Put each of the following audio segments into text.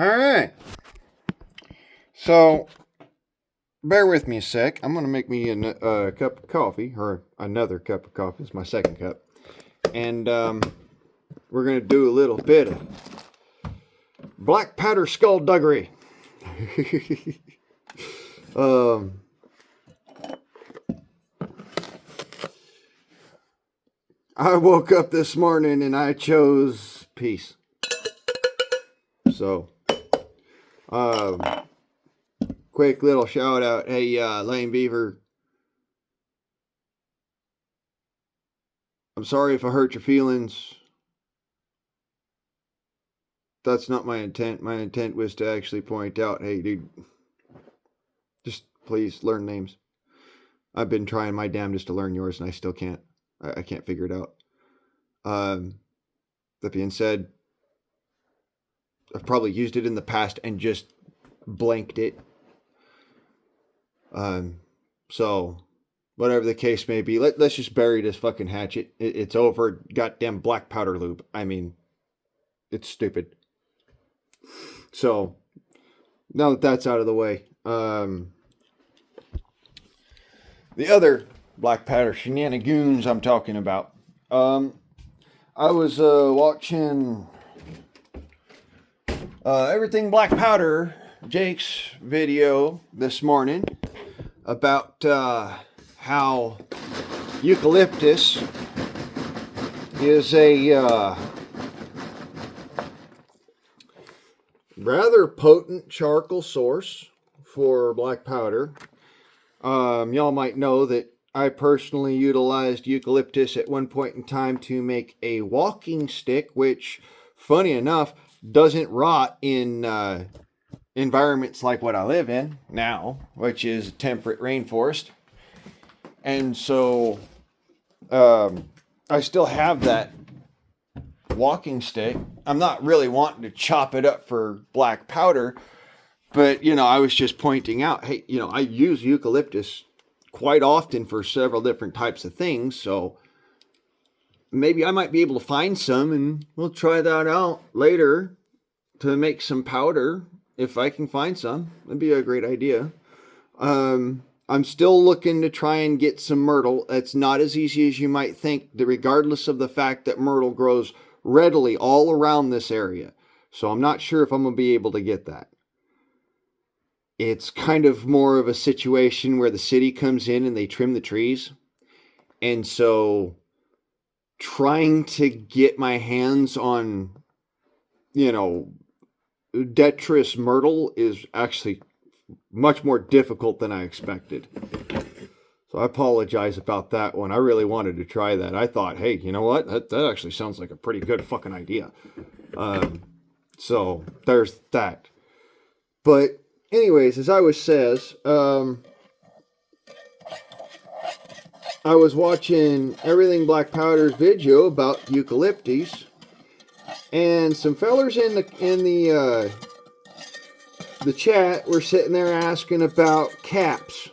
All right. So, bear with me a sec. I'm going to make me a cup of coffee, or another cup of coffee. It's my second cup. And we're going to do a little bit of black powder skullduggery. um, I woke up this morning and I chose peace. So, quick little shout out. Hey, Lane Beaver. I'm sorry if I hurt your feelings. That's not my intent. My intent was to actually point out, hey, dude, just please learn names. I've been trying my damnedest to learn yours, and I still can't. I can't figure it out. That being said, I've probably used it in the past and just blanked it. So whatever the case may be, let's just bury this fucking hatchet. It's over. Goddamn black powder lube. I mean, it's stupid. So now that that's out of the way, the other black powder shenanigans I'm talking about. I was watching Everything Black Powder, Jake's video this morning about how eucalyptus is a rather potent charcoal source for black powder. Y'all might know that I personally utilized eucalyptus at one point in time to make a walking stick, which, funny enough, doesn't rot in environments like what I live in now, which is a temperate rainforest. And so I still have that walking stick. I'm not really wanting to chop it up for black powder, but, I was just pointing out, hey, I use eucalyptus quite often for several different types of things, so maybe I might be able to find some, and we'll try that out later to make some powder if I can find some. That'd be a great idea. I'm still looking to try and get some myrtle. It's not as easy as you might think, regardless of the fact that myrtle grows readily all around this area. So I'm not sure if I'm going to be able to get that. It's kind of more of a situation where the city comes in and they trim the trees. And so trying to get my hands on, detritus myrtle is actually much more difficult than I expected. So I apologize about that one. I really wanted to try that. I thought, hey, you know what? That actually sounds like a pretty good fucking idea. So there's that. But anyways, as I was says, I was watching Everything Black Powder's video about eucalyptus, and some fellers in the chat were sitting there asking about caps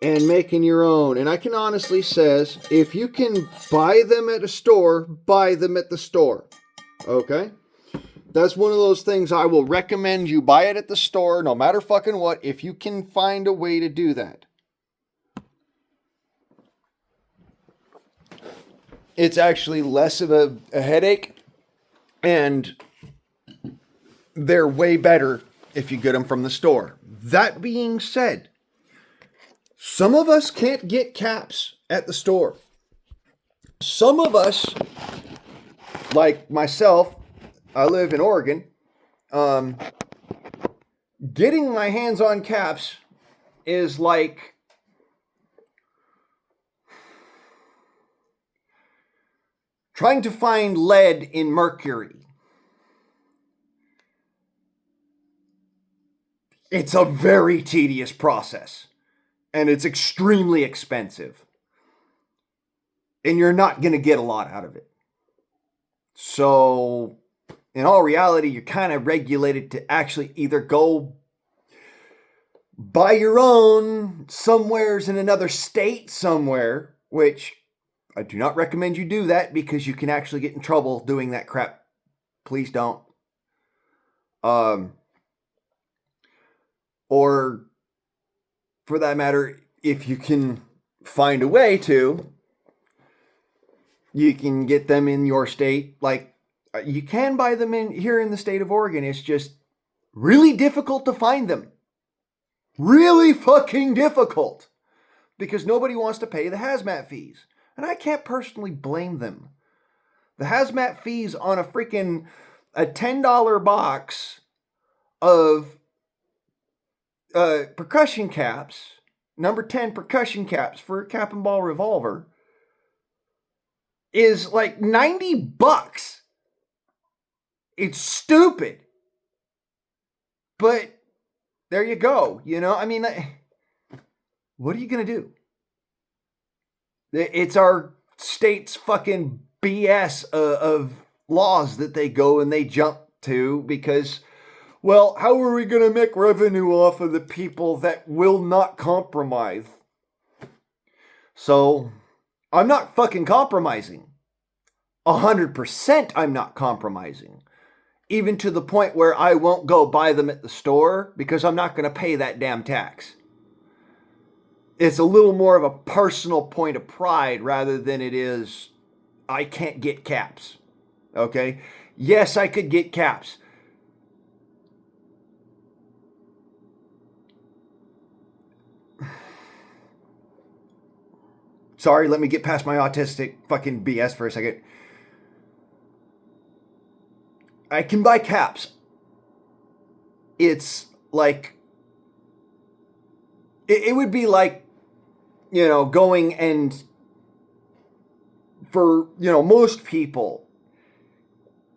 and making your own. And I can honestly says, if you can buy them at a store, buy them at the store. Okay? That's one of those things I will recommend you buy it at the store, no matter fucking what, if you can find a way to do that. It's actually less of a headache, and they're way better if you get them from the store. That being said, some of us can't get caps at the store. Some of us, like myself, I live in Oregon, getting my hands on caps is like trying to find lead in mercury. It's a very tedious process, and it's extremely expensive. And you're not going to get a lot out of it. So, in all reality, you're kind of regulated to actually either go buy your own somewheres in another state somewhere, which I do not recommend you do that because you can actually get in trouble doing that crap. Please don't. Or for that matter, if you can find a way to, you can get them in your state. Like, you can buy them in here in the state of Oregon. It's just really difficult to find them. Really fucking difficult. Because nobody wants to pay the hazmat fees. And I can't personally blame them. The hazmat fees on a $10 box of percussion caps, number 10 percussion caps for a cap and ball revolver, is like $90. It's stupid. But there you go. You know, I mean, what are you going to do? It's our state's fucking BS of laws that they go and they jump to because, well, how are we going to make revenue off of the people that will not compromise? So, I'm not fucking compromising. 100% I'm not compromising. Even to the point where I won't go buy them at the store because I'm not going to pay that damn tax. It's a little more of a personal point of pride rather than it is, I can't get caps. Okay? Yes, I could get caps. Sorry, let me get past my autistic fucking BS for a second. I can buy caps. It's like, it would be like, you know, going and for, you know, most people,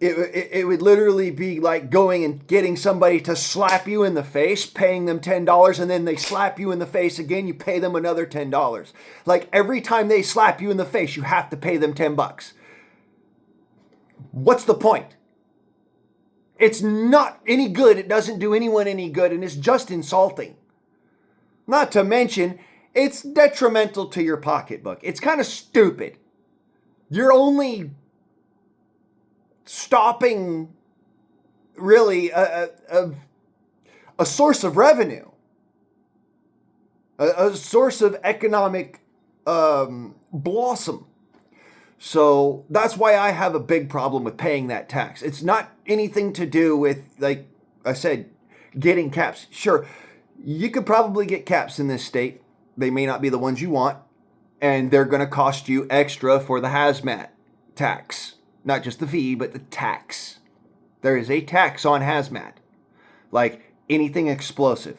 it would literally be like going and getting somebody to slap you in the face, paying them $10, and then they slap you in the face again, you pay them another $10. Like every time they slap you in the face, you have to pay them $10. What's the point? It's not any good. It doesn't do anyone any good, and it's just insulting. Not to mention, it's detrimental to your pocketbook. It's kind of stupid. You're only stopping, really, a source of revenue. A source of economic blossom. So that's why I have a big problem with paying that tax. It's not anything to do with, like I said, getting caps. Sure, you could probably get caps in this state. They may not be the ones you want, and they're going to cost you extra for the hazmat tax. Not just the fee, but the tax. There is a tax on hazmat. Like anything explosive.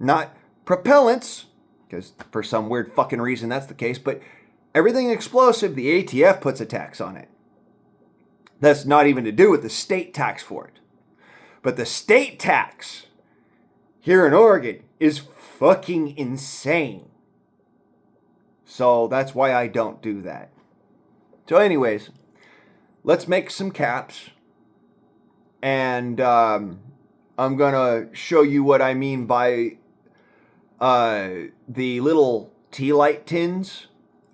Not propellants, because for some weird fucking reason that's the case, but everything explosive, the ATF puts a tax on it. That's not even to do with the state tax for it. But the state tax here in Oregon is fucking insane. So that's why I don't do that. So anyways, let's make some caps. And I'm going to show you what I mean by the little tea light tins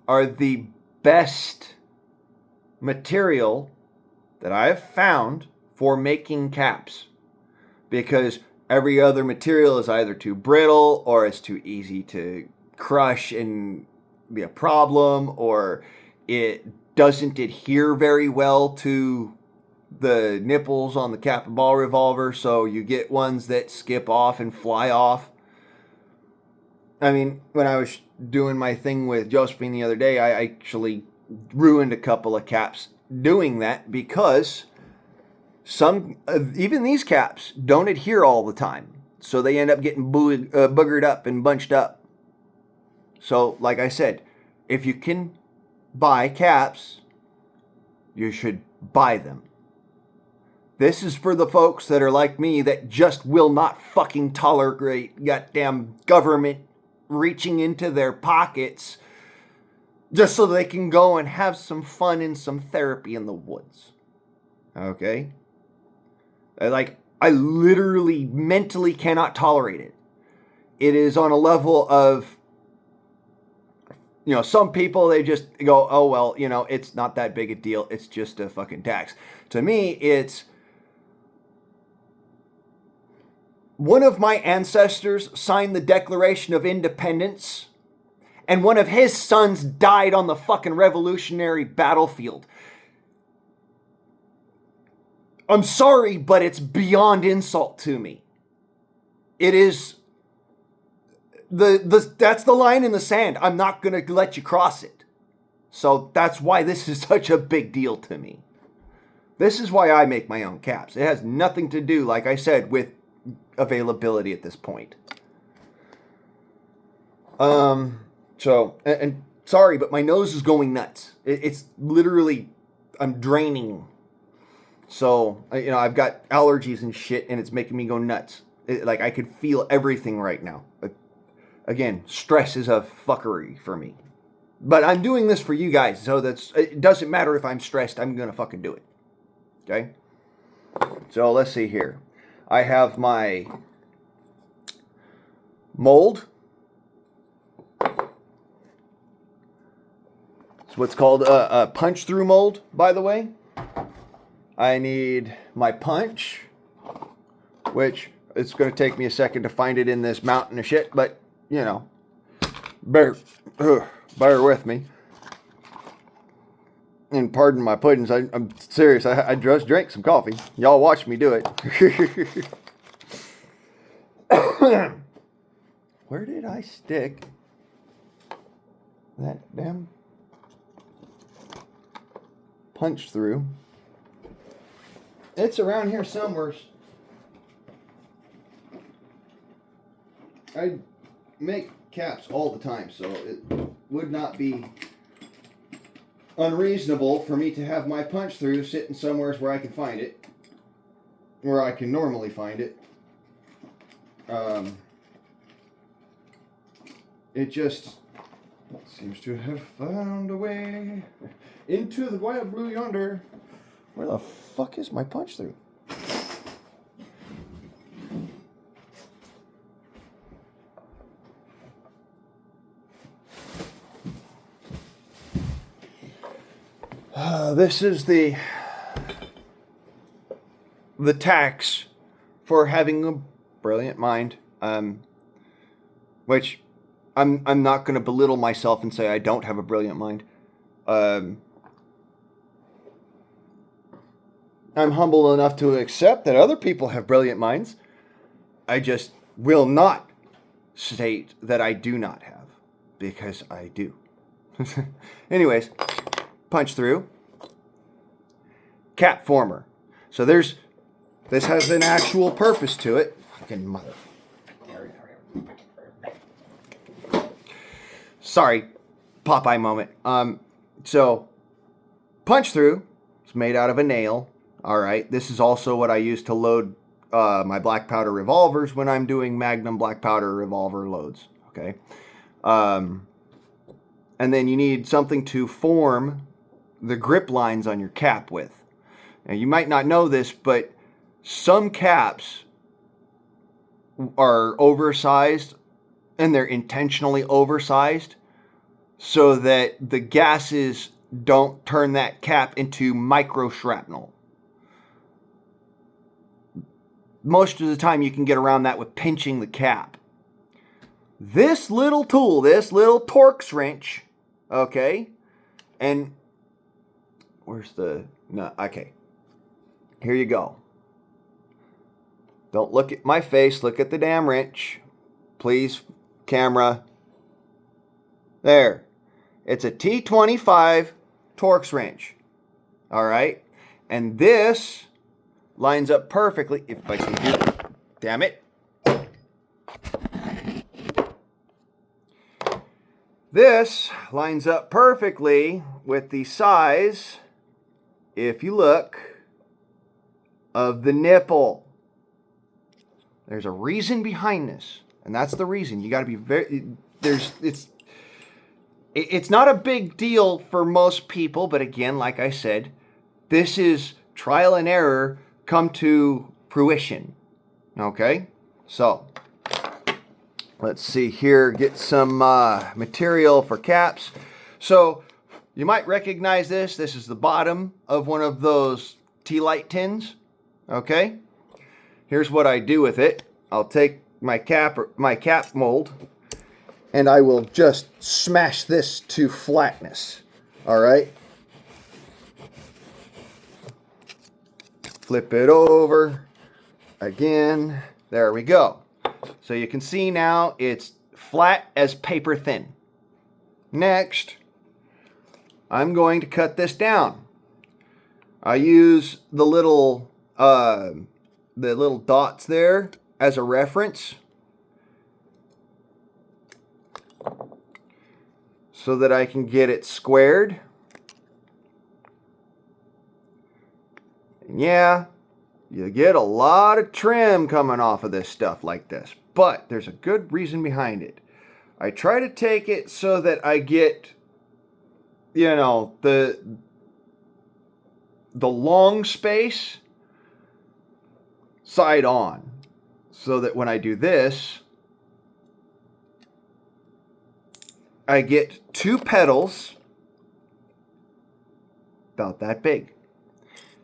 are the best material that I have found for making caps. Because every other material is either too brittle or it's too easy to crush and be a problem, or it doesn't adhere very well to the nipples on the cap and ball revolver, so you get ones that skip off and fly off. I mean, when I was doing my thing with Josephine the other day, I actually ruined a couple of caps doing that because some, even these caps, don't adhere all the time. So they end up getting boogered up and bunched up. So, like I said, if you can buy caps, you should buy them. This is for the folks that are like me that just will not fucking tolerate goddamn government reaching into their pockets just so they can go and have some fun and some therapy in the woods. Okay? Like, I literally mentally cannot tolerate it. It is on a level of, you know, some people, they just go, oh, well, you know, it's not that big a deal. It's just a fucking tax. To me, it's, one of my ancestors signed the Declaration of Independence, and one of his sons died on the fucking revolutionary battlefield. I'm sorry, but it's beyond insult to me. It is that's the line in the sand. I'm not going to let you cross it. So that's why this is such a big deal to me. This is why I make my own caps. It has nothing to do, like I said, with availability at this point. So, and sorry, but my nose is going nuts. It's literally, I'm draining. So, I've got allergies and shit, and it's making me go nuts. Like, I could feel everything right now. Again, stress is a fuckery for me. But I'm doing this for you guys, so it doesn't matter if I'm stressed, I'm gonna fucking do it. Okay? So, let's see here. I have my mold. It's what's called a punch-through mold, by the way. I need my punch, which it's going to take me a second to find it in this mountain of shit, but, bear with me. And pardon my puddings, I'm serious, I just drank some coffee. Y'all watch me do it. Where did I stick that damn punch through? It's around here somewhere. I make caps all the time, so it would not be unreasonable for me to have my punch through sitting somewhere where I can find it, where I can normally find it. It just seems to have found a way into the wild blue yonder. Where the fuck is my punch through? This is the tax for having a brilliant mind, which I'm not going to belittle myself and say I don't have a brilliant mind. I'm humble enough to accept that other people have brilliant minds. I just will not state that I do not have, because I do. Anyways, punch through. Cap former. So this has an actual purpose to it. Fucking mother. Sorry, Popeye moment. So punch through. It's made out of a nail. All right. This is also what I use to load my black powder revolvers when I'm doing Magnum black powder revolver loads. Okay. And then you need something to form the grip lines on your cap with. Now, you might not know this, but some caps are oversized, and they're intentionally oversized so that the gases don't turn that cap into micro shrapnel. Most of the time you can get around that with pinching the cap. This little tool, this little Torx wrench, okay, and where's the, no, okay, here you go. Don't look at my face, look at the damn wrench. Please, camera. There. It's a T25 Torx wrench. All right. And this lines up perfectly. If I can do it. Damn it. This lines up perfectly with the size, if you look, of the nipple. There's a reason behind this, and that's the reason. You got to be very, it's not a big deal for most people, but again, like I said, this is trial and error come to fruition. Okay? So, let's see here, get some material for caps. So, you might recognize this. This is the bottom of one of those tea light tins. Okay? Here's what I do with it. I'll take my cap mold, and I will just smash this to flatness. All right. Flip it over again. There we go. So you can see now it's flat as paper thin. Next, I'm going to cut this down. I use the little dots there as a reference so that I can get it squared. And yeah, you get a lot of trim coming off of this stuff like this, but there's a good reason behind it. I try to take it so that I get, you know, the long space side on, so that when I do this, I get 2 petals about that big.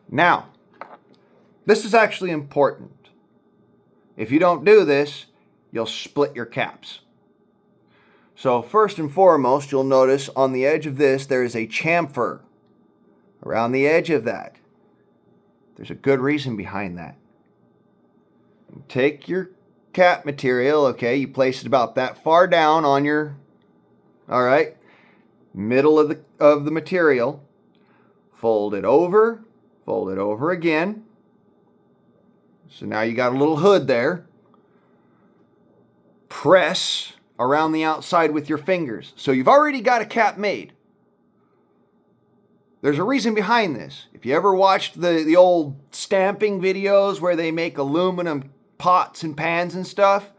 Now, this is actually important. If you don't do this, you'll split your caps. So first and foremost, you'll notice on the edge of this, there is a chamfer around the edge of that. There's a good reason behind that. Take your cap material, okay, you place it about that far down on your, all right, middle of the material. Fold it over again. So now you got a little hood there. Press around the outside with your fingers. So you've already got a cap made. There's a reason behind this. If you ever watched the old stamping videos where they make aluminum pots and pans and stuff,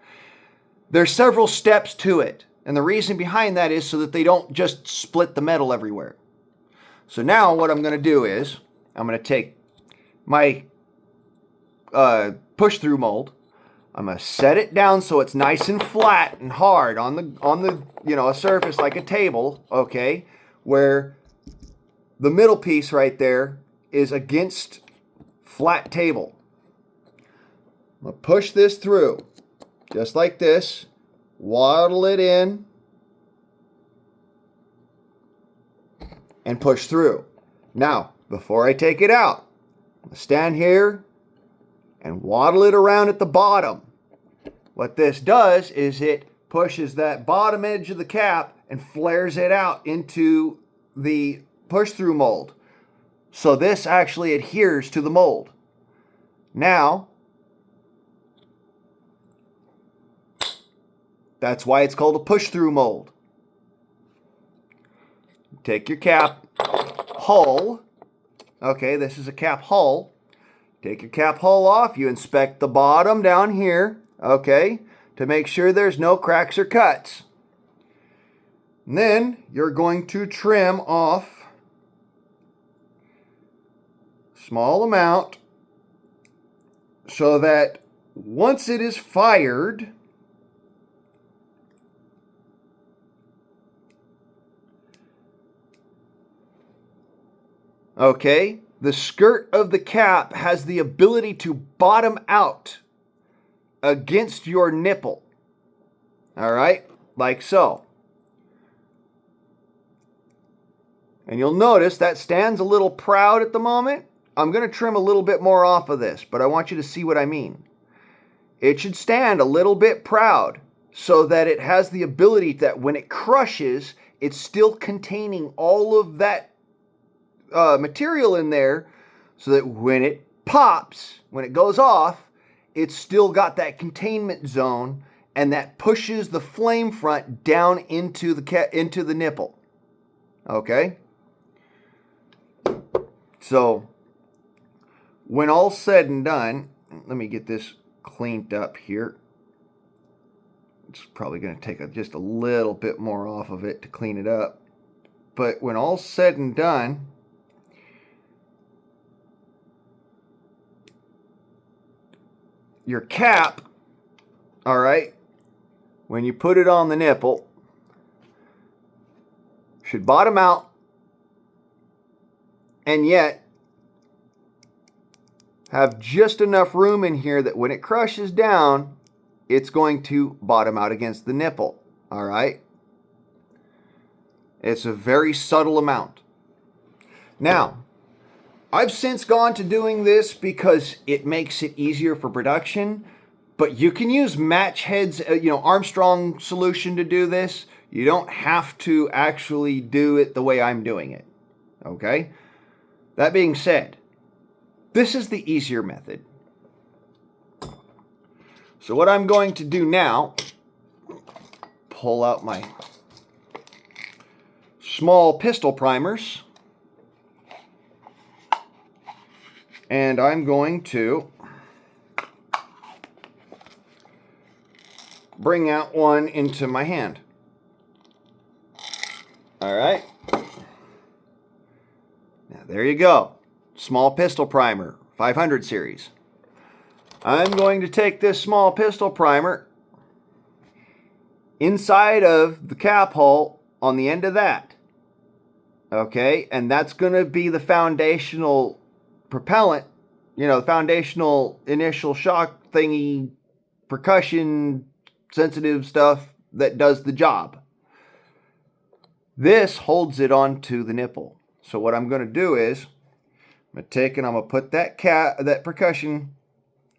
there's several steps to it. And the reason behind that is so that they don't just split the metal everywhere. So now what I'm going to do is I'm going to take my push-through mold. I'm going to set it down so it's nice and flat and hard on the you know, a surface like a table, okay, where the middle piece right there is against flat table. I'm going to push this through just like this, waddle it in, and push through. Now, before I take it out, I'm going to stand here and waddle it around at the bottom. What this does is it pushes that bottom edge of the cap and flares it out into the push-through mold. So this actually adheres to the mold. Now, that's why it's called a push-through mold. Take your cap hull. Okay, this is a cap hull. Take your cap hull off. You inspect the bottom down here, okay, to make sure there's no cracks or cuts. And then you're going to trim off a small amount so that once it is fired, okay, the skirt of the cap has the ability to bottom out against your nipple. All right, like so. And you'll notice that stands a little proud at the moment. I'm going to trim a little bit more off of this, but I want you to see what I mean. It should stand a little bit proud so that it has the ability that when it crushes, it's still containing all of that material in there, so that when it pops, when it goes off, it's still got that containment zone, and that pushes the flame front down into the nipple. Okay? So, when all's said and done, let me get this cleaned up here. It's probably going to take just a little bit more off of it to clean it up. But when all's said and done, your cap, all right, when you put it on the nipple, should bottom out, and yet have just enough room in here that when it crushes down, it's going to bottom out against the nipple. All right? It's a very subtle amount. Now, I've since gone to doing this because it makes it easier for production, but you can use Match Head's, Armstrong solution to do this. You don't have to actually do it the way I'm doing it. Okay? That being said, this is the easier method. So what I'm going to do now, pull out my small pistol primers, and I'm going to bring out one into my hand. All right. Now there you go. Small pistol primer, 500 series. I'm going to take this small pistol primer inside of the cap hole on the end of that. Okay, and that's going to be the foundational propellant, the foundational initial shock thingy, percussion sensitive stuff that does the job. This holds it onto the nipple. So what I'm going to do is I'm going to put that percussion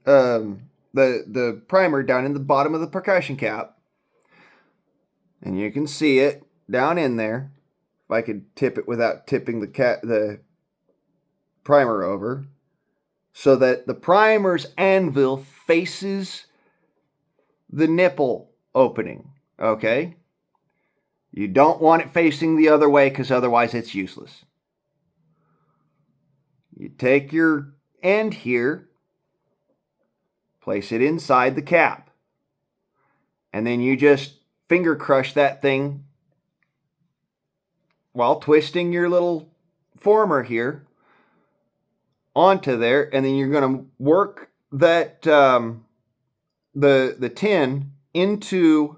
the primer down in the bottom of the percussion cap, and you can see it down in there. If I could tip it without tipping the primer over, so that the primer's anvil faces the nipple opening. Okay, you don't want it facing the other way because otherwise it's useless. You take your end here, place it inside the cap, and then you just finger crush that thing while twisting your little former here onto there, and then you're going to work that the tin into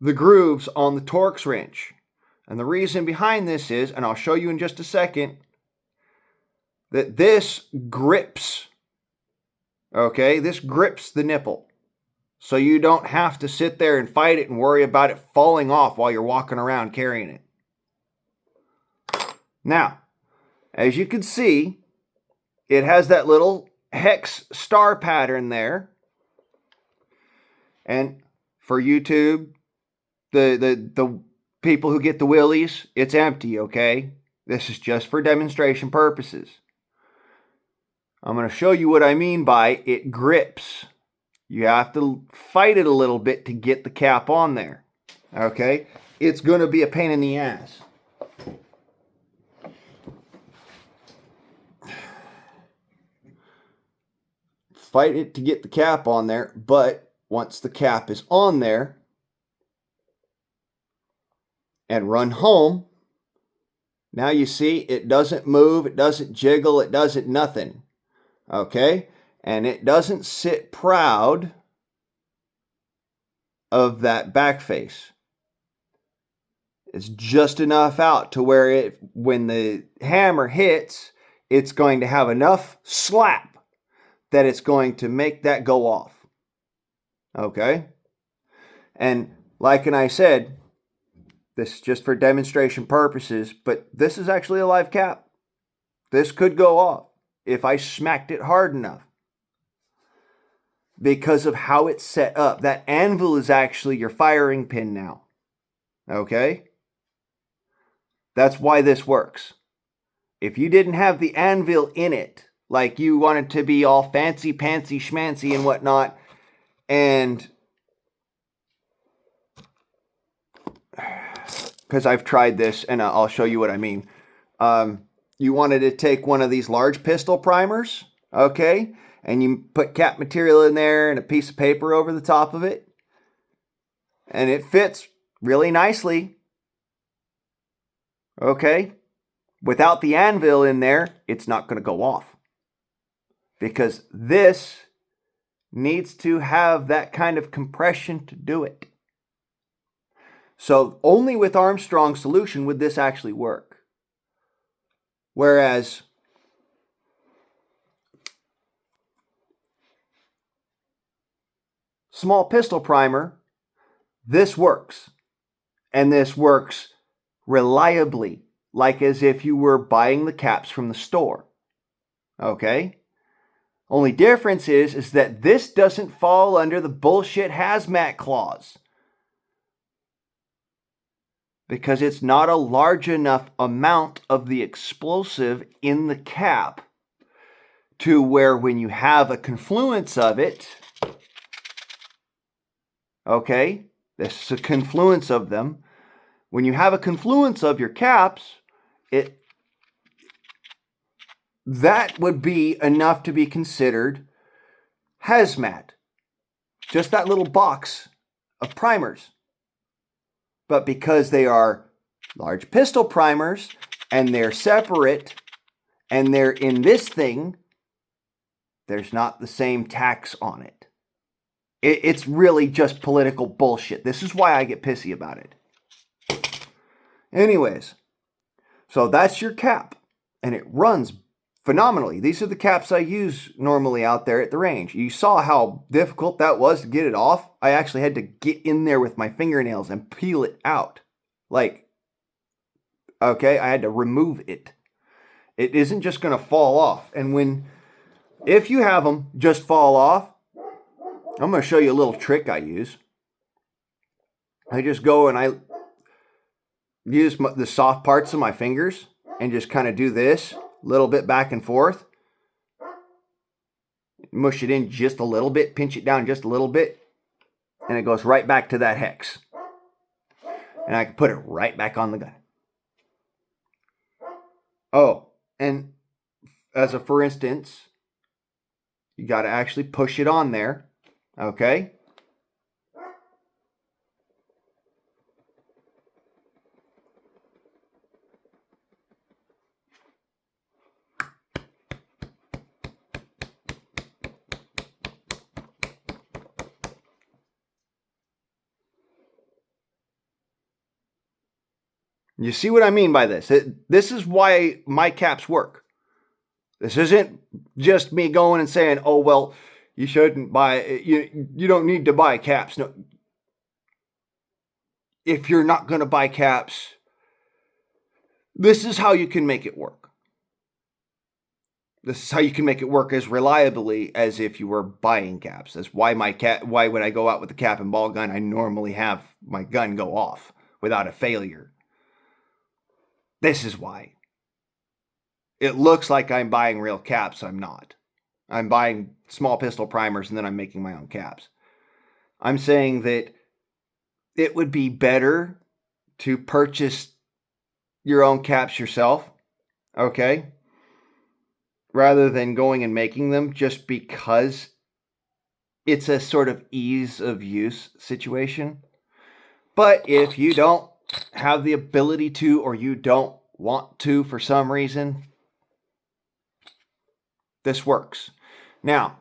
the grooves on the Torx wrench. And the reason behind this is, and I'll show you in just a second, that this grips. Okay, this grips the nipple. So you don't have to sit there and fight it and worry about it falling off while you're walking around carrying it. Now, as you can see, it has that little hex star pattern there. And for YouTube, the people who get the willies, it's empty, okay? This is just for demonstration purposes. I'm going to show you what I mean by it grips. You have to fight it a little bit to get the cap on there. Okay? It's going to be a pain in the ass. Fight it to get the cap on there, but once the cap is on there and run home, now you see it doesn't move, it doesn't jiggle, it doesn't nothing. Okay? And it doesn't sit proud of that back face. It's just enough out to where when the hammer hits, it's going to have enough slap that it's going to make that go off. Okay? And like I said, this is just for demonstration purposes, but this is actually a live cap. This could go off if I smacked it hard enough, because of how it's set up. That anvil is actually your firing pin now. Okay? That's why this works. If you didn't have the anvil in it, like you wanted to be all fancy, pantsy, schmancy and whatnot, and because I've tried this and I'll show you what I mean. You wanted to take one of these large pistol primers, okay? And you put cap material in there and a piece of paper over the top of it. And it fits really nicely. Okay? Without the anvil in there, it's not going to go off. Because this needs to have that kind of compression to do it. So only with Armstrong solution would this actually work. Whereas small pistol primer, this works. And this works reliably, like as if you were buying the caps from the store. Okay? Only difference is that this doesn't fall under the bullshit hazmat clause. Because it's not a large enough amount of the explosive in the cap to where when you have a confluence of it, okay, this is a confluence of them. When you have a confluence of your caps, that would be enough to be considered hazmat. Just that little box of primers. But because they are large pistol primers and they're separate and they're in this thing, there's not the same tax on it. It's really just political bullshit. This is why I get pissy about it. Anyways, so that's your cap, and it runs phenomenally. These are the caps I use normally out there at the range. You saw how difficult that was to get it off. I actually had to get in there with my fingernails and peel it out. Like, okay, I had to remove it. It isn't just going to fall off. And if you have them just fall off, I'm going to show you a little trick I use. I just go and I use the soft parts of my fingers and just kind of do this a little bit back and forth. Mush it in just a little bit, pinch it down just a little bit, and it goes right back to that hex. And I can put it right back on the gun. Oh, and as a for instance, you got to actually push it on there, okay? You see what I mean by this? This is why my caps work. This isn't just me going and saying, oh, well, you shouldn't buy, you don't need to buy caps. No. If you're not going to buy caps, this is how you can make it work. This is how you can make it work as reliably as if you were buying caps. That's why why when I go out with a cap and ball gun, I normally have my gun go off without a failure. This is why. It looks like I'm buying real caps. I'm not. I'm buying small pistol primers and then I'm making my own caps. I'm saying that it would be better to purchase your own caps yourself, okay? Rather than going and making them, just because it's a sort of ease of use situation. But if you don't have the ability to, or you don't want to for some reason, this works. Now,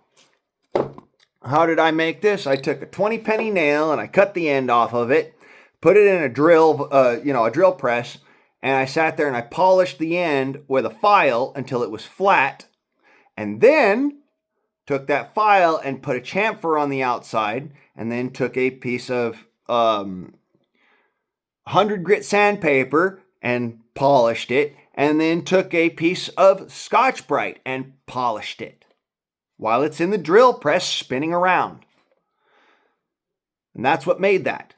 how did I make this? I took a 20-penny nail and I cut the end off of it, put it in a drill, a drill press, and I sat there and I polished the end with a file until it was flat, and then took that file and put a chamfer on the outside, and then took a piece of 100 grit sandpaper and polished it, and then took a piece of Scotch-Brite and polished it while it's in the drill press spinning around. And that's what made that.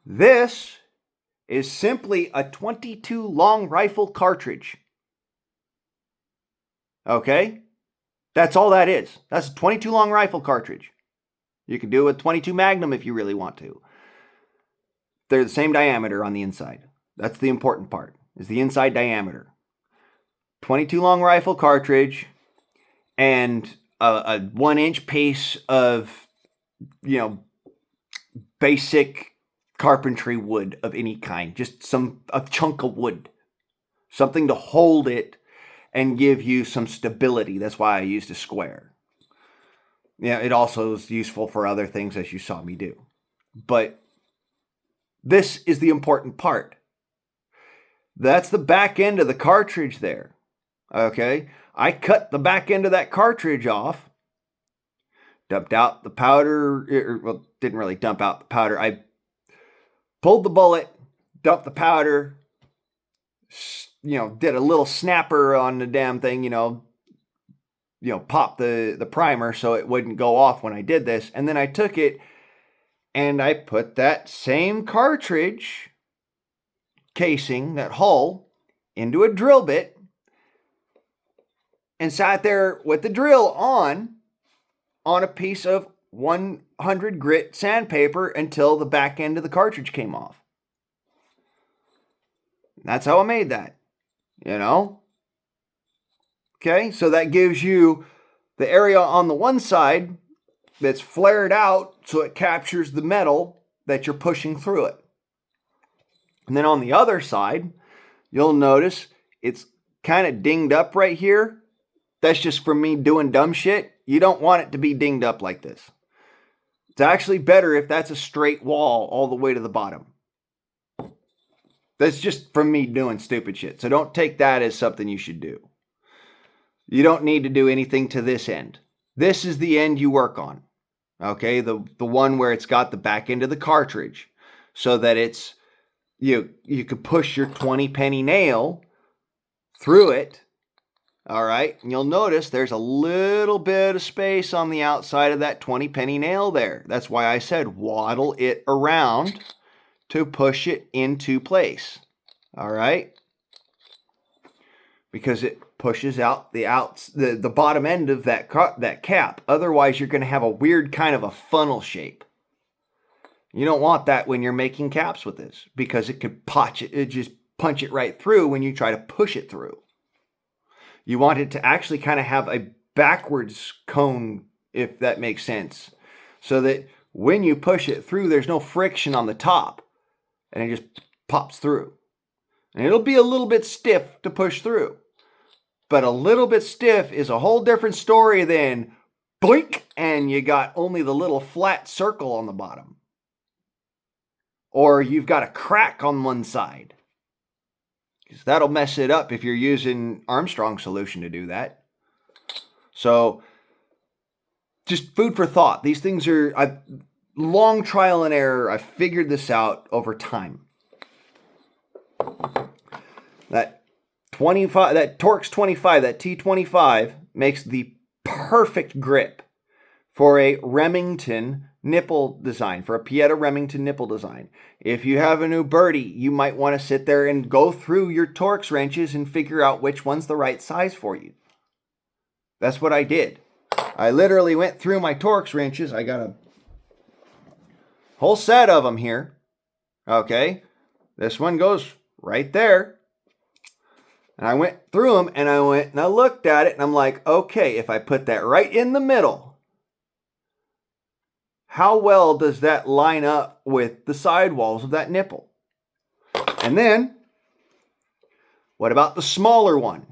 This is simply a .22 long rifle cartridge. Okay? That's all that is. That's a .22 long rifle cartridge. You can do it with .22 Magnum if you really want to. They're the same diameter on the inside. That's the important part, is the inside diameter. .22 long rifle cartridge and a 1-inch piece of, basic carpentry wood of any kind. Just a chunk of wood. Something to hold it and give you some stability. That's why I used a square. Yeah, it also is useful for other things, as you saw me do. But this is the important part. That's the back end of the cartridge there. Okay? I cut the back end of that cartridge off dumped out the powder, well, didn't really dump out the powder. I pulled the bullet, dumped the powder, did a little snapper on the damn thing, pop the primer so it wouldn't go off when I did this. And then I took it and I put that same cartridge casing, that hull, into a drill bit and sat there with the drill on a piece of 100 grit sandpaper until the back end of the cartridge came off. That's how I made that, Okay, so that gives you the area on the one side that's flared out so it captures the metal that you're pushing through it. And then on the other side, you'll notice it's kind of dinged up right here. That's just from me doing dumb shit. You don't want it to be dinged up like this. It's actually better if that's a straight wall all the way to the bottom. That's just from me doing stupid shit. So don't take that as something you should do. You don't need to do anything to this end. This is the end you work on. Okay, the one where it's got the back end of the cartridge so that it's, you could push your 20 penny nail through it. All right, and you'll notice there's a little bit of space on the outside of that 20 penny nail there. That's why I said waddle it around to push it into place. All right, because it pushes out the bottom end of that cap. Otherwise, you're going to have a weird kind of a funnel shape. You don't want that when you're making caps with this because it could just punch it right through when you try to push it through. You want it to actually kind of have a backwards cone, if that makes sense, so that when you push it through, there's no friction on the top and it just pops through. And it'll be a little bit stiff to push through. But a little bit stiff is a whole different story than blink and you got only the little flat circle on the bottom. Or you've got a crack on one side. Because that'll mess it up if you're using Armstrong solution to do that. So, just food for thought. These things are long trial and error. I figured this out over time. That Torx 25, that T25 makes the perfect grip for a Remington nipple design, for a Pietta Remington nipple design. If you have a new birdie, you might want to sit there and go through your Torx wrenches and figure out which one's the right size for you. That's what I did. I literally went through my Torx wrenches. I got a whole set of them here. Okay. This one goes right there. And I went through them and I looked at it and I'm like, okay, if I put that right in the middle, how well does that line up with the sidewalls of that nipple? And then, what about the smaller one?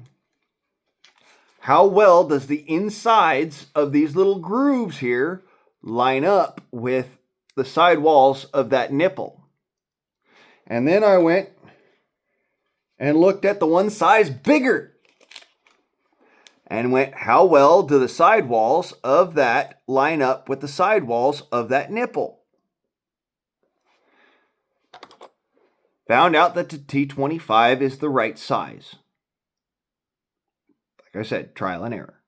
How well does the insides of these little grooves here line up with the sidewalls of that nipple? And then I went and looked at the one size bigger and went, how well do the sidewalls of that line up with the sidewalls of that nipple? Found out that the T25 is the right size. Like I said, trial and error.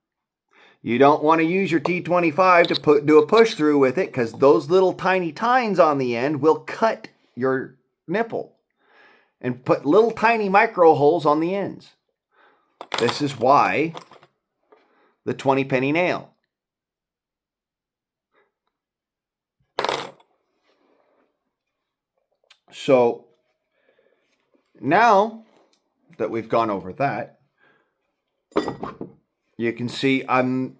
You don't want to use your T25 to do a push through with it because those little tiny tines on the end will cut your nipple and put little tiny micro holes on the ends. This is why the 20 penny nail. So now that we've gone over that, you can see I'm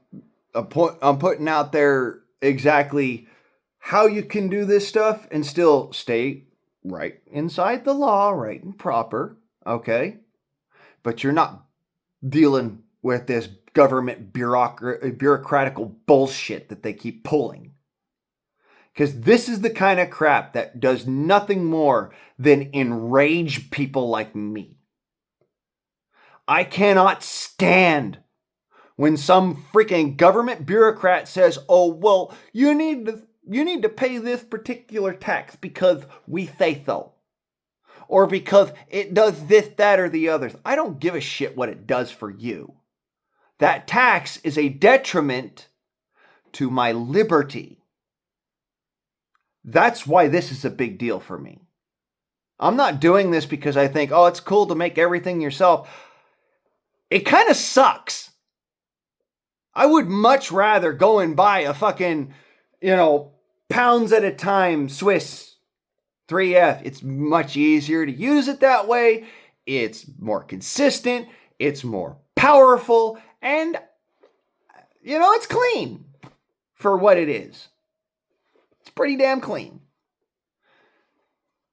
putting out there exactly how you can do this stuff and still stay right inside the law, right and proper, okay? But you're not dealing with this government bureaucratical bullshit that they keep pulling. Because this is the kind of crap that does nothing more than enrage people like me. I cannot stand when some freaking government bureaucrat says, "Oh, well, you need to pay this particular tax because we say so, or because it does this, that, or the others." I don't give a shit what it does for you. That tax is a detriment to my liberty. That's why this is a big deal for me. I'm not doing this because I think, oh, it's cool to make everything yourself. It kind of sucks. I would much rather go and buy a fucking, pounds at a time Swiss 3F. It's much easier to use it that way. It's more consistent. It's more powerful. And, it's clean for what it is. It's pretty damn clean.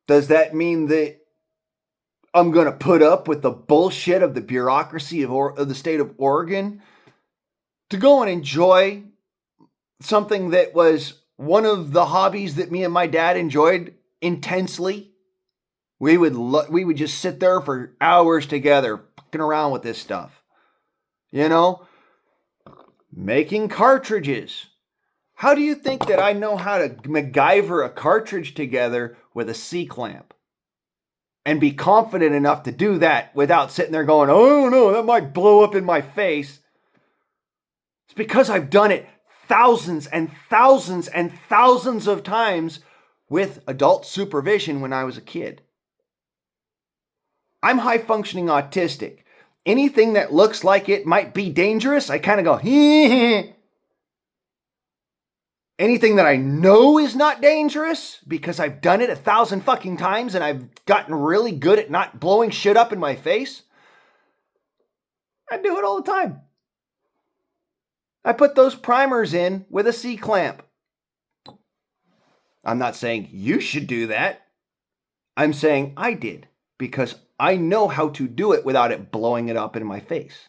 Does that mean that I'm going to put up with the bullshit of the bureaucracy of the state of Oregon to go and enjoy something that was one of the hobbies that me and my dad enjoyed intensely? We would just sit there for hours together fucking around with this stuff. Making cartridges. How do you think that I know how to MacGyver a cartridge together with a C-clamp? And be confident enough to do that without sitting there going, "Oh no, that might blow up in my face." It's because I've done it thousands and thousands and thousands of times with adult supervision when I was a kid. I'm high-functioning autistic. Anything that looks like it might be dangerous, I kind of go, hee. Anything that I know is not dangerous because I've done it 1,000 fucking times and I've gotten really good at not blowing shit up in my face, I do it all the time. I put those primers in with a C-clamp. I'm not saying you should do that. I'm saying I did because I know how to do it without it blowing it up in my face.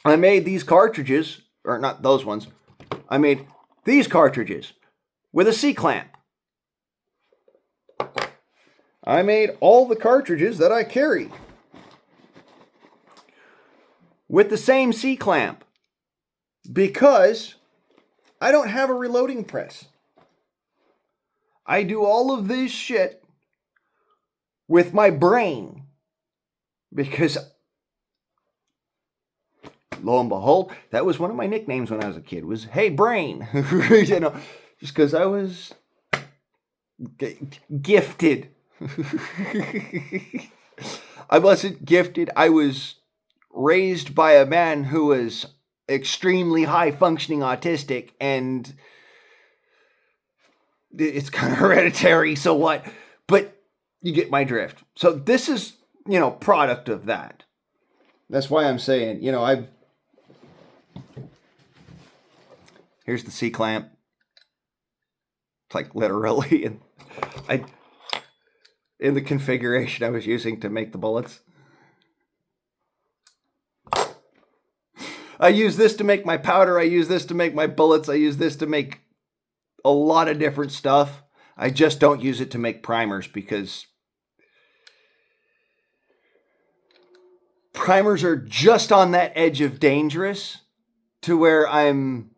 I made these cartridges, or not those ones. I made these cartridges with a C-clamp. I made all the cartridges that I carry with the same C-clamp because I don't have a reloading press. I do all of this shit with my brain because, lo and behold, that was one of my nicknames when I was a kid, was "Hey Brain." Just because I was gifted. I wasn't gifted. I was raised by a man who was extremely high-functioning autistic, and it's kind of hereditary, so what? But you get my drift. So this is, product of that. That's why I'm saying, here's the C-clamp. It's like literally in the configuration I was using to make the bullets. I use this to make my powder. I use this to make my bullets. I use this to make a lot of different stuff. I just don't use it to make primers because primers are just on that edge of dangerous to where I'm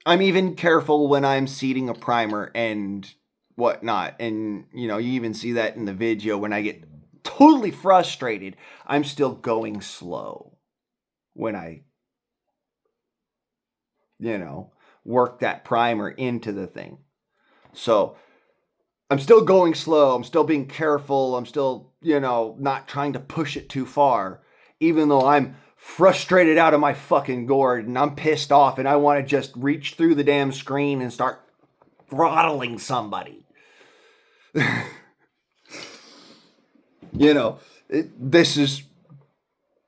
even careful when I'm seeding a primer and whatnot. And, you even see that in the video when I get totally frustrated, I'm still going slow when I, work that primer into the thing. So I'm still going slow. I'm still being careful. I'm still, not trying to push it too far, even though I'm frustrated out of my fucking gourd and I'm pissed off and I want to just reach through the damn screen and start throttling somebody. This is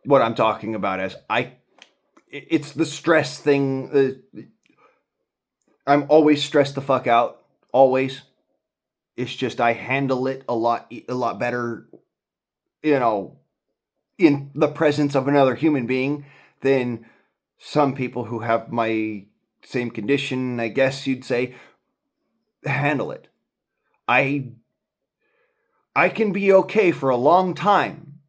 what I'm talking about as it's the stress thing. I'm always stressed the fuck out. Always. It's just I handle it a lot better, in the presence of another human being than some people who have my same condition, I guess you'd say, handle it. I can be okay for a long time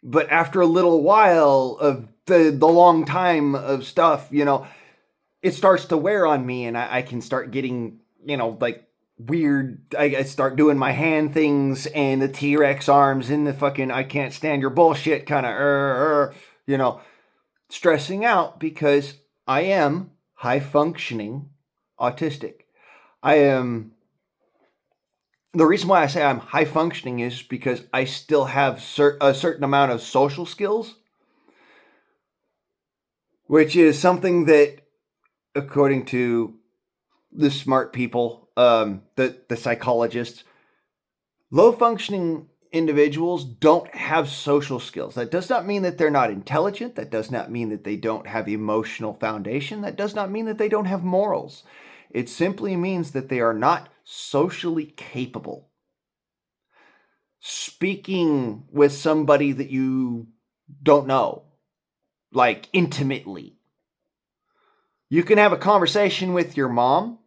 But after a little while of the long time of stuff, it starts to wear on me, and I can start getting, like weird. I start doing my hand things and the T-Rex arms and the fucking I can't stand your bullshit kind of, stressing out because I am high functioning autistic. The reason why I say I'm high functioning is because I still have a certain amount of social skills, which is something that, according to the smart people, the psychologists, low functioning individuals don't have social skills. That does not mean that they're not intelligent. That does not mean that they don't have emotional foundation. That does not mean that they don't have morals. It simply means that they are not socially capable. Speaking with somebody that you don't know, like intimately. You can have a conversation with your mom,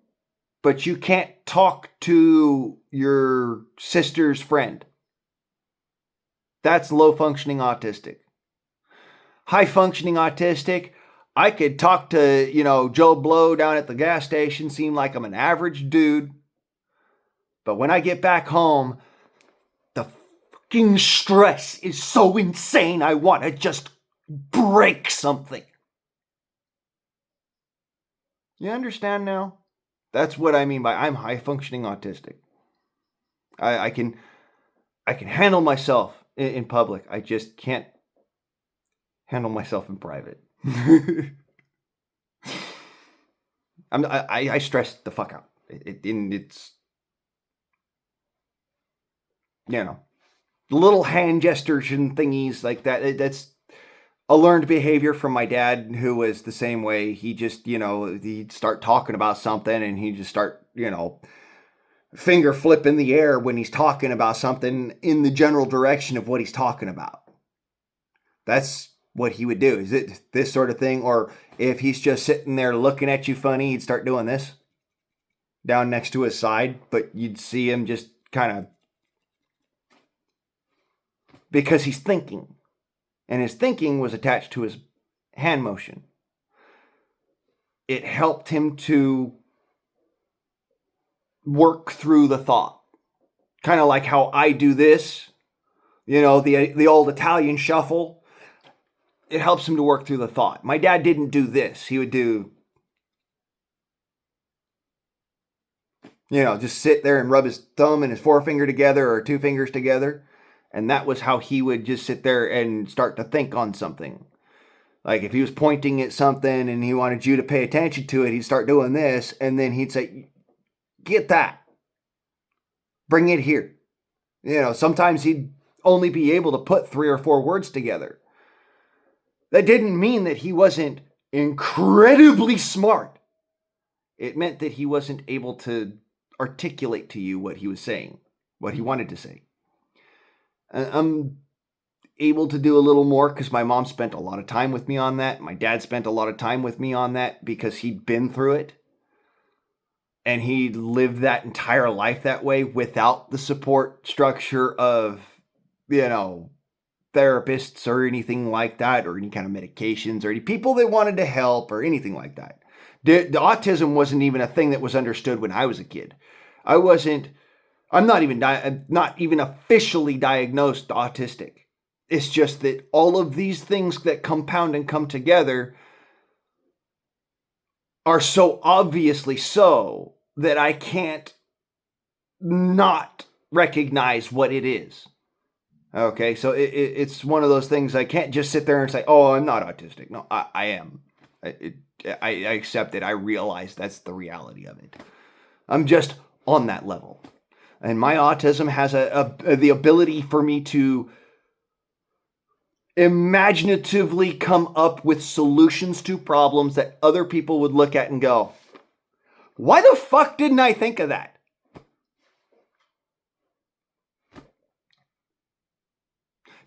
but you can't talk to your sister's friend. That's low functioning autistic. High functioning autistic, I could talk to, Joe Blow down at the gas station, seem like I'm an average dude. But when I get back home, the fucking stress is so insane, I want to just break something. You understand now? That's what I mean by I'm high functioning autistic. I can handle myself in public. I just can't handle myself in private. I stress the fuck out. It's little hand gestures and thingies like that. That's a learned behavior from my dad, who was the same way. He just, he'd start talking about something and he'd just start, finger flip in the air when he's talking about something in the general direction of what he's talking about. That's what he would do. Is it this sort of thing? Or if he's just sitting there looking at you funny, he'd start doing this down next to his side, but you'd see him just kind of, because he's thinking. And his thinking was attached to his hand motion. It helped him to work through the thought. Kind of like how I do this, the old Italian shuffle. It helps him to work through the thought. My dad didn't do this. He would do, just sit there and rub his thumb and his forefinger together or two fingers together. And that was how he would just sit there and start to think on something. Like if he was pointing at something and he wanted you to pay attention to it, he'd start doing this. And then he'd say, get that. Bring it here. Sometimes he'd only be able to put 3 or 4 words together. That didn't mean that he wasn't incredibly smart. It meant that he wasn't able to articulate to you what he was saying, what he wanted to say. I'm able to do a little more because my mom spent a lot of time with me on that. My dad spent a lot of time with me on that because he'd been through it. And he lived that entire life that way without the support structure of, therapists or anything like that, or any kind of medications or any people that wanted to help or anything like that. The autism wasn't even a thing that was understood when I was a kid. I'm not even officially diagnosed autistic. It's just that all of these things that compound and come together are so obviously so that I can't not recognize what it is. Okay, so it's one of those things I can't just sit there and say, oh, I'm not autistic. No, I am. I accept it. I realize that's the reality of it. I'm just on that level. And my autism has the ability for me to imaginatively come up with solutions to problems that other people would look at and go, why the fuck didn't I think of that?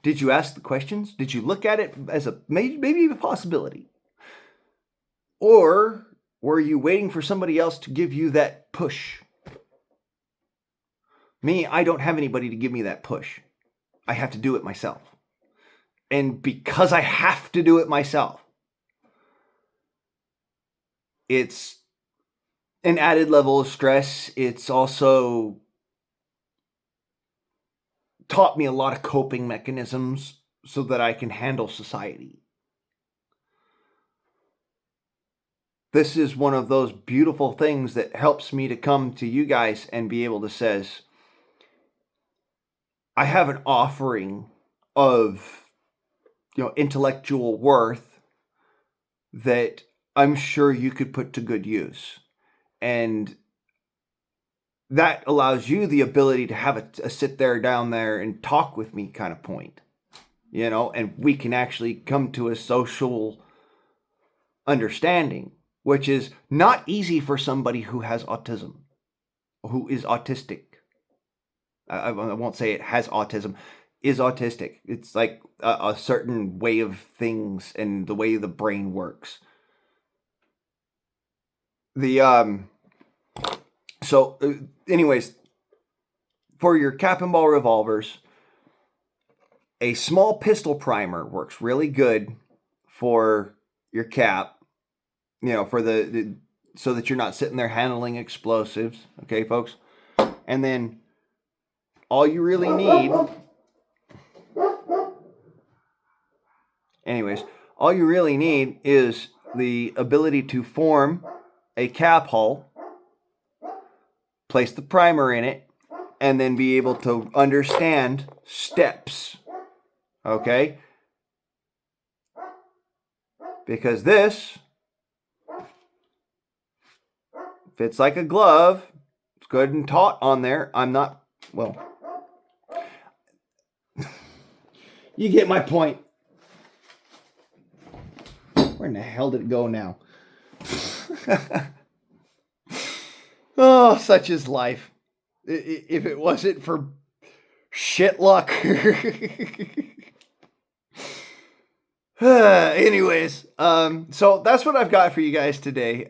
Did you ask the questions? Did you look at it as maybe a possibility? Or were you waiting for somebody else to give you that push? Me, I don't have anybody to give me that push. I have to do it myself. And because I have to do it myself, it's an added level of stress. It's also taught me a lot of coping mechanisms so that I can handle society. This is one of those beautiful things that helps me to come to you guys and be able to says, I have an offering of, intellectual worth that I'm sure you could put to good use. And that allows you the ability to have a sit there down there and talk with me kind of point, and we can actually come to a social understanding, which is not easy for somebody who has autism, who is autistic. I won't say it has autism, is autistic. It's like a certain way of things and the way the brain works. Anyways, for your cap and ball revolvers, a small pistol primer works really good for your cap, for the so that you're not sitting there handling explosives. Okay, folks? And then all you really need, is the ability to form a cap hull, place the primer in it, and then be able to understand steps. Okay? Because this fits like a glove. It's good and taut on there. You get my point. Where in the hell did it go now? Oh, such is life. If it wasn't for shit luck. Anyways, so that's what I've got for you guys today.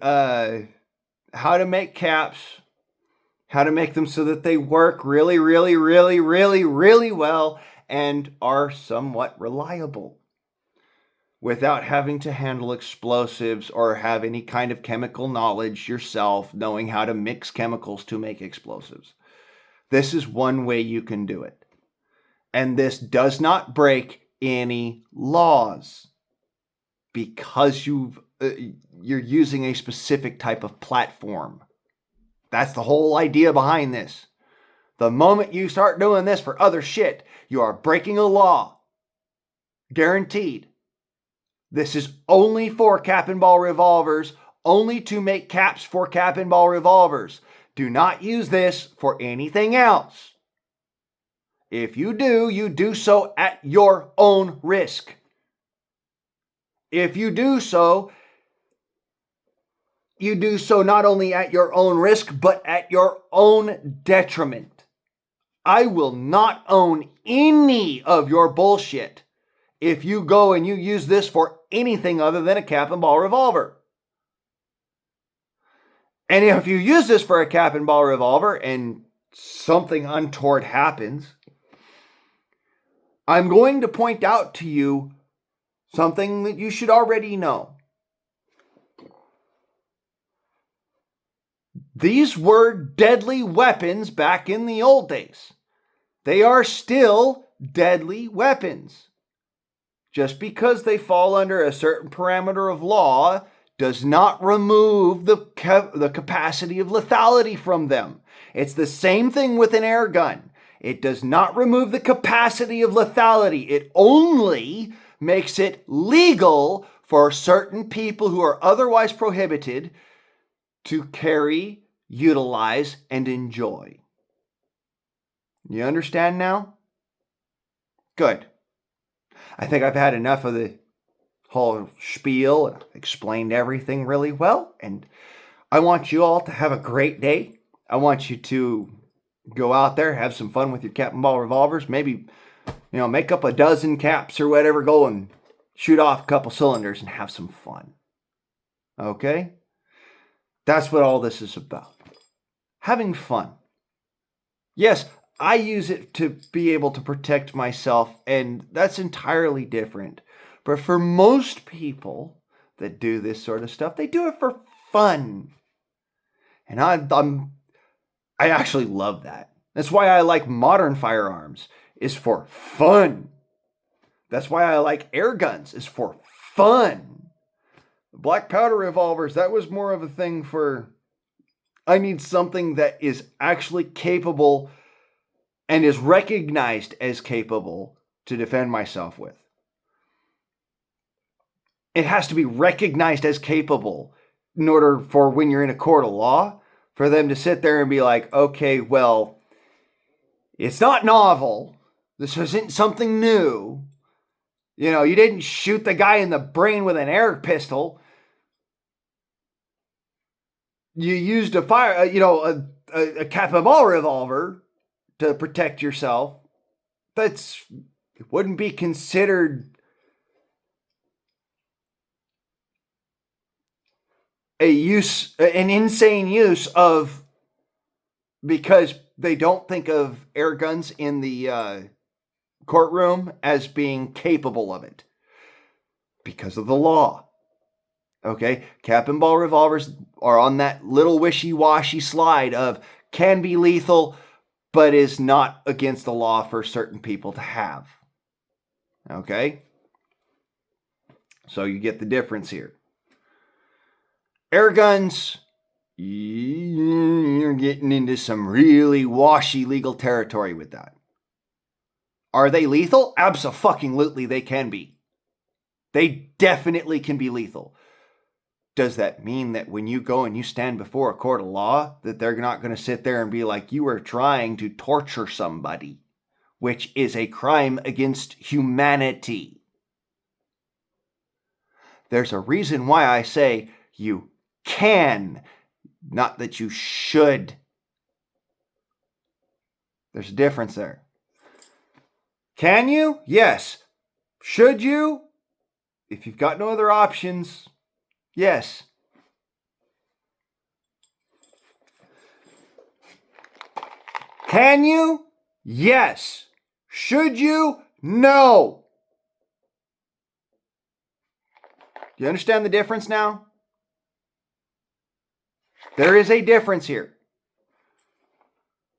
How to make caps, how to make them so that they work really, really, really, really, really well and are somewhat reliable without having to handle explosives or have any kind of chemical knowledge yourself, knowing how to mix chemicals to make explosives. This is one way you can do it. And this does not break any laws because you're using a specific type of platform. That's the whole idea behind this. The moment you start doing this for other shit, you are breaking a law. Guaranteed. This is only for cap and ball revolvers, only to make caps for cap and ball revolvers. Do not use this for anything else. If you do, you do so at your own risk. If you do so not only at your own risk, but at your own detriment. I will not own any of your bullshit if you go and you use this for anything other than a cap and ball revolver. And if you use this for a cap and ball revolver and something untoward happens, I'm going to point out to you something that you should already know. These were deadly weapons back in the old days. They are still deadly weapons. Just because they fall under a certain parameter of law does not remove the capacity of lethality from them. It's the same thing with an air gun. It does not remove the capacity of lethality. It only makes it legal for certain people who are otherwise prohibited to carry, utilize, and enjoy. You understand now? Good. I think I've had enough of the whole spiel and explained everything really well. And I want you all to have a great day. I want you to go out there, have some fun with your cap and ball revolvers. Maybe, make up a dozen caps or whatever. Go and shoot off a couple cylinders and have some fun. Okay? That's what all this is about. Having fun. Yes, I use it to be able to protect myself, and that's entirely different. But for most people that do this sort of stuff, they do it for fun. And I actually love that. That's why I like modern firearms, is for fun. That's why I like air guns, is for fun. Black powder revolvers, that was more of a thing for, I need something that is actually capable and is recognized as capable to defend myself with. It has to be recognized as capable in order for, when you're in a court of law, for them to sit there and be like, okay, well, it's not novel. This isn't something new. You know, you didn't shoot the guy in the brain with an air pistol. You used a cap and ball revolver to protect yourself. It wouldn't be considered an insane use of, because they don't think of air guns in the courtroom as being capable of it because of the law. Okay, cap and ball revolvers are on that little wishy-washy slide of can be lethal, but is not against the law for certain people to have. Okay? So you get the difference here. Air guns, you're getting into some really washy legal territory with that. Are they lethal? Abso-fucking-lutely they can be. They definitely can be lethal. Does that mean that when you go and you stand before a court of law, that they're not going to sit there and be like, you are trying to torture somebody, which is a crime against humanity? There's a reason why I say you can, not that you should. There's a difference there. Can you? Yes. Should you? If you've got no other options, yes. Can you? Yes. Should you? No. Do you understand the difference now? There is a difference here.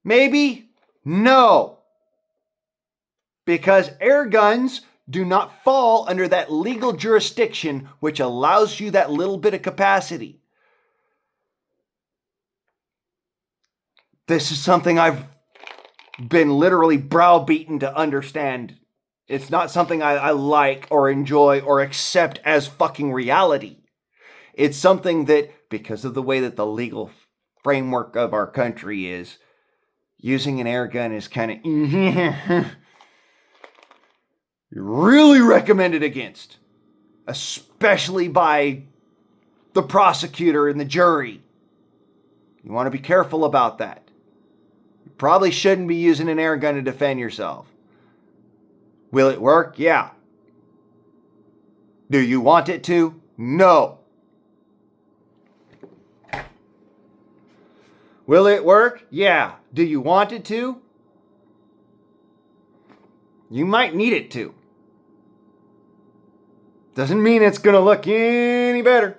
Maybe? No. Because air guns do not fall under that legal jurisdiction which allows you that little bit of capacity. This is something I've been literally browbeaten to understand. It's not something I like or enjoy or accept as fucking reality. It's something that, because of the way that the legal framework of our country is, using an air gun is kind of really recommended against, especially by the prosecutor and the jury. You want to be careful about that. You probably shouldn't be using an air gun to defend yourself. Will it work? Yeah. Do you want it to? No. Will it work? Yeah. Do you want it to? You might need it to. Doesn't mean it's going to look any better.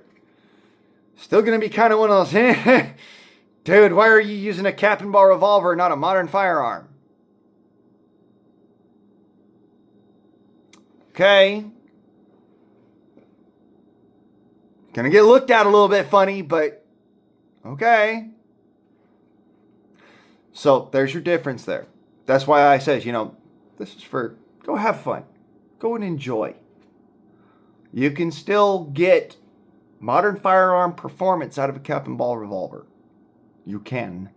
Still going to be kind of one of those, dude, why are you using a cap and ball revolver, not a modern firearm? Okay. Gonna get looked at a little bit funny, but okay. So there's your difference there. That's why I said, this is for, go have fun. Go and enjoy. You can still get modern firearm performance out of a cap and ball revolver. You can.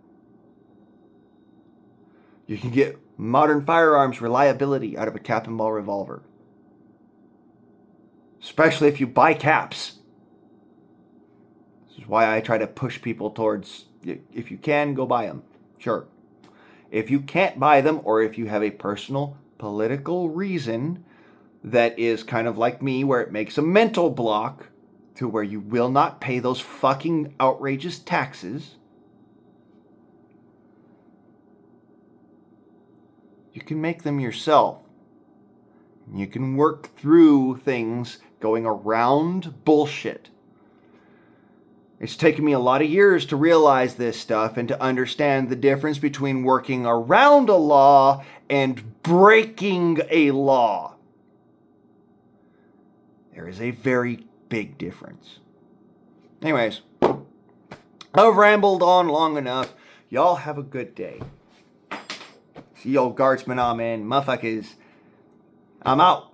You can get modern firearms reliability out of a cap and ball revolver. Especially if you buy caps. This is why I try to push people towards, if you can, go buy them. Sure. If you can't buy them, or if you have a personal political reason that is kind of like me, where it makes a mental block to where you will not pay those fucking outrageous taxes, You can make them yourself. You can work through things going around bullshit. It's taken me a lot of years to realize this stuff and to understand the difference between working around a law and breaking a law. There is a very big difference. Anyways, I've rambled on long enough. Y'all have a good day. See y'all guardsmen, amen, motherfuckers. I'm out.